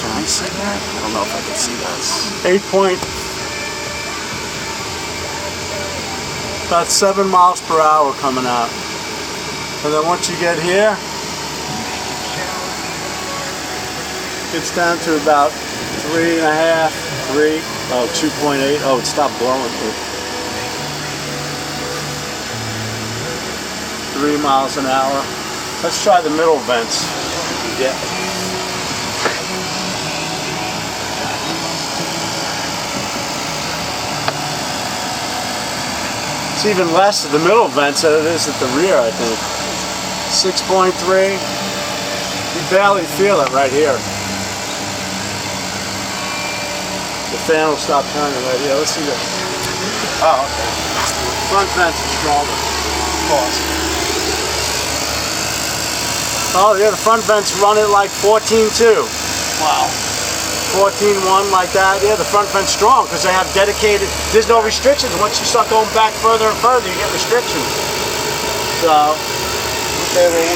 Can I see that? I don't know if I can see that. 8 point, about 7 miles per hour coming out. And then once you get here, it's down to about 3.5, 3, oh, 2.8. Oh, it stopped blowing. 3 miles an hour. Let's try the middle vents. Yeah. It's even less at the middle vents than it is at the rear, I think. 6.3. You barely feel it right here. The fan will stop turning right here. Let's see this. Oh, okay. Front vents are stronger. Pause. Oh yeah, the front vents run it like 14.2. Wow. 14.1 like that. Yeah, the front vent's strong because they have dedicated, there's no restrictions. Once you start going back further and further, you get restrictions. So, okay, well,